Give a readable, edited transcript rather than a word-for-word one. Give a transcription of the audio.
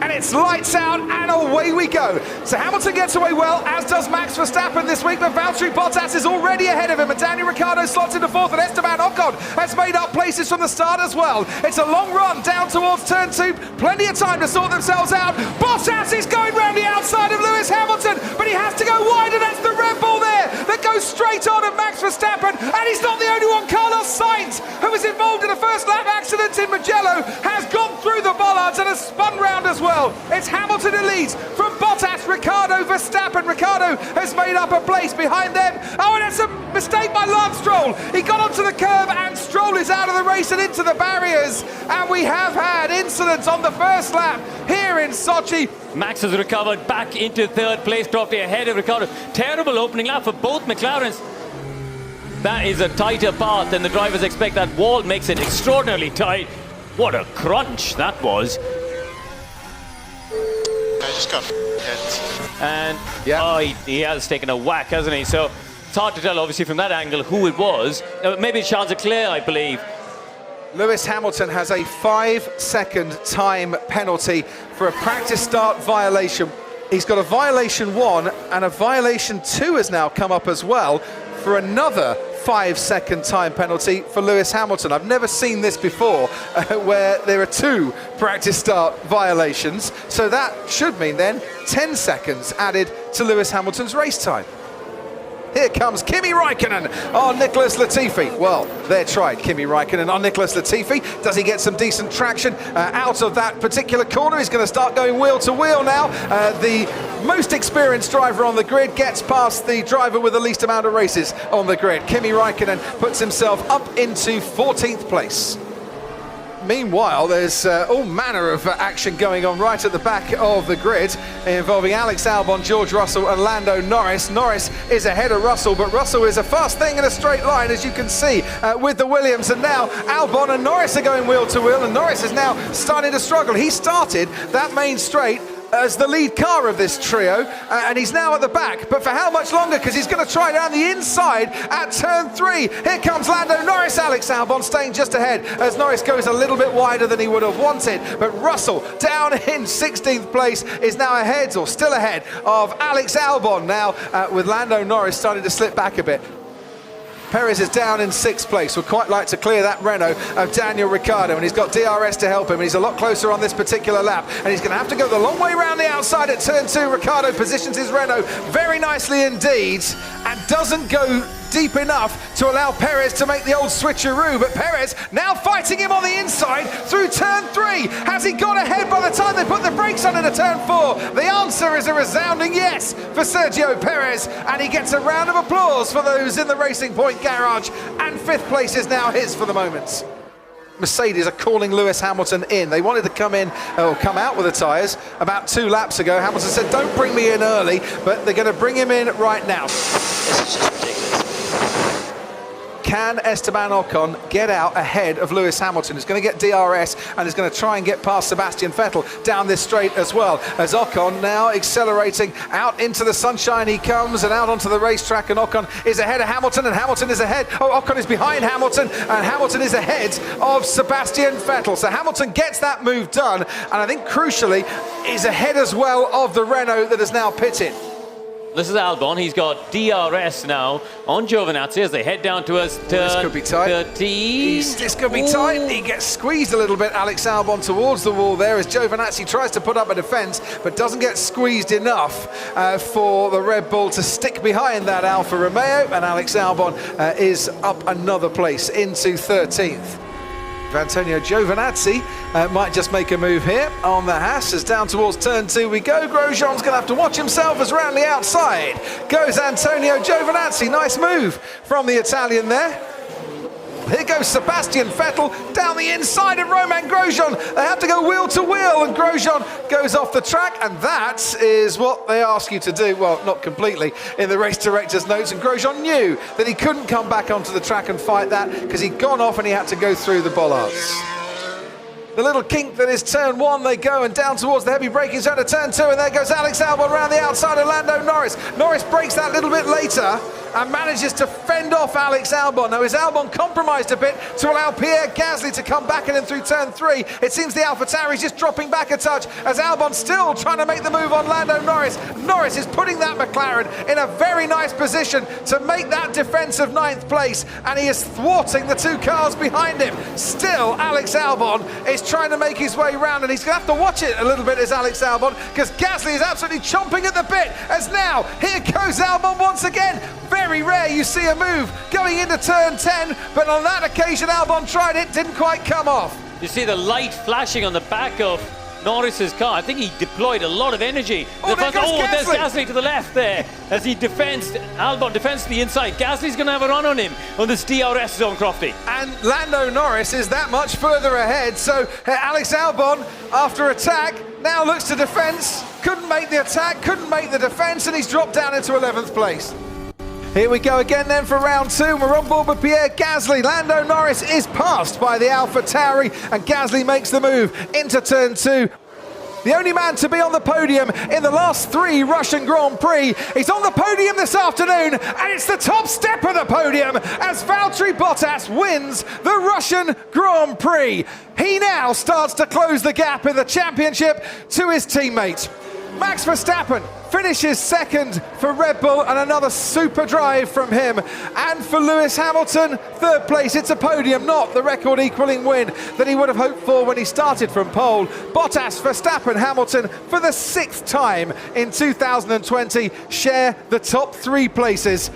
and it's lights out, and away we go. So Hamilton gets away well, as does Max Verstappen this week, but Valtteri Bottas is already ahead of him, and Daniel Ricciardo slots into fourth, and Esteban Ocon has made up places from the start as well. It's a long run down towards turn two, plenty of time to sort themselves out. Bottas is going round the outside of Lewis Hamilton, but he has to go wide, and that's the Red Bull there that goes straight on at Max Verstappen, and he's not the only one. Carlos Sainz, who was involved in a first lap accident in Mugello, has gone through the bollards and has spun round as well. It's Hamilton who leads from Bottas, Ricciardo, Verstappen. Ricciardo has made up a place behind them. Oh, and that's a mistake by Lance Stroll. He got onto the curb and Stroll is out of the race and into the barriers. And we have had incidents on the first lap here in Sochi. Max has recovered back into third place, dropped ahead of Ricciardo. Terrible opening lap for both McLarens. That is a tighter path than the drivers expect. That wall makes it extraordinarily tight. What a crunch that was. I just got hit. And he has taken a whack, hasn't he? So it's hard to tell, obviously, from that angle who it was. Maybe it's Charles Leclerc, I believe. Lewis Hamilton has a 5-second time penalty for a practice start violation. He's got a violation 1, and a violation 2 has now come up as well for another 5-second time penalty for Lewis Hamilton. I've never seen this before, where there are 2 practice start violations. So that should mean then 10 seconds added to Lewis Hamilton's race time. Here comes Kimi Raikkonen on Nicholas Latifi. Well, they're tried, Kimi Raikkonen on Nicholas Latifi. Does he get some decent traction out of that particular corner? He's going to start going wheel to wheel now. The most experienced driver on the grid gets past the driver with the least amount of races on the grid. Kimi Raikkonen puts himself up into 14th place. Meanwhile, there's all manner of action going on right at the back of the grid, involving Alex Albon, George Russell and Lando Norris. Norris is ahead of Russell, but Russell is a fast thing in a straight line, as you can see, with the Williams. And now Albon and Norris are going wheel to wheel, and Norris is now starting to struggle. He started that main straight as the lead car of this trio, and he's now at the back, but for how much longer? Because he's going to try down the inside at turn 3. Here comes Lando Norris. Alex Albon staying just ahead as Norris goes a little bit wider than he would have wanted, but Russell down in 16th place is now ahead, or still ahead, of Alex Albon now, with Lando Norris starting to slip back a bit. Perez is down in 6th place. Would quite like to clear that Renault of Daniel Ricciardo, and he's got DRS to help him, and he's a lot closer on this particular lap, and he's going to have to go the long way around the outside at turn 2. Ricciardo positions his Renault very nicely indeed, and doesn't go deep enough to allow Perez to make the old switcheroo, but Perez now fighting him on the inside through turn 3. Has he got ahead by the time they put the brakes on into turn 4? The answer is a resounding yes for Sergio Perez, and he gets a round of applause for those in the Racing Point garage, and 5th place is now his for the moment. Mercedes are calling Lewis Hamilton in. They wanted to come out with the tyres about 2 laps ago. Hamilton said, don't bring me in early, but they're going to bring him in right now. This is just ridiculous. Can Esteban Ocon get out ahead of Lewis Hamilton? He's going to get DRS and is going to try and get past Sebastian Vettel down this straight as well, as Ocon now accelerating out into the sunshine. He comes and out onto the racetrack, and Ocon is ahead of Hamilton, and Hamilton is ahead. Oh, Ocon is behind Hamilton, and Hamilton is ahead of Sebastian Vettel. So Hamilton gets that move done, and I think crucially is ahead as well of the Renault that is now pitted. This is Albon. He's got DRS now on Giovinazzi as they head down towards turn this could be tight. 13. This could be tight. He gets squeezed a little bit, Alex Albon, towards the wall there, as Giovinazzi tries to put up a defence, but doesn't get squeezed enough for the Red Bull to stick behind that Alfa Romeo, and Alex Albon is up another place into 13th. Antonio Giovinazzi might just make a move here on the Haas, as down towards turn 2 we go. Grosjean's going to have to watch himself as round the outside goes Antonio Giovinazzi. Nice move from the Italian there. Here goes Sebastian Vettel down the inside of Romain Grosjean. They have to go wheel to wheel, and Grosjean goes off the track, and that is what they ask you to do. Well, not completely in the race director's notes, and Grosjean knew that he couldn't come back onto the track and fight that because he'd gone off and he had to go through the bollards. the little kink that is turn 1, they go, and down towards the heavy braking zone of turn 2, and there goes Alex Albon around the outside of Lando Norris. Norris breaks that a little bit later and manages to fend off Alex Albon. Now, is Albon compromised a bit to allow Pierre Gasly to come back in and through turn 3? It seems the AlphaTauri is just dropping back a touch as Albon still trying to make the move on Lando Norris. Norris is putting that McLaren in a very nice position to make that defence of 9th place, and he is thwarting the 2 cars behind him. Still, Alex Albon is trying to make his way round, and he's going to have to watch it a little bit as Alex Albon, because Gasly is absolutely chomping at the bit, as now, here goes Albon once again. Very rare you see a move going into turn 10, but on that occasion Albon tried it, didn't quite come off. You see the light flashing on the back of Norris's car. I think he deployed a lot of energy. Oh, there goes Gasly. There's Gasly to the left there as he Albon defends to the inside. Gasly's going to have a run on him on this DRS zone, Crofty. And Lando Norris is that much further ahead, so Alex Albon, after attack, now looks to defence. Couldn't make the attack, couldn't make the defence, and he's dropped down into 11th place. Here we go again then for round 2. We're on board with Pierre Gasly. Lando Norris is passed by the AlphaTauri, and Gasly makes the move into turn 2. The only man to be on the podium in the last 3 Russian Grand Prix. He's on the podium this afternoon, and it's the top step of the podium as Valtteri Bottas wins the Russian Grand Prix. He now starts to close the gap in the championship to his teammate. Max Verstappen finishes 2nd for Red Bull, and another super drive from him. And for Lewis Hamilton, 3rd place. It's a podium, not the record equaling win that he would have hoped for when he started from pole. Bottas, Verstappen, Hamilton for the 6th time in 2020 share the top 3 places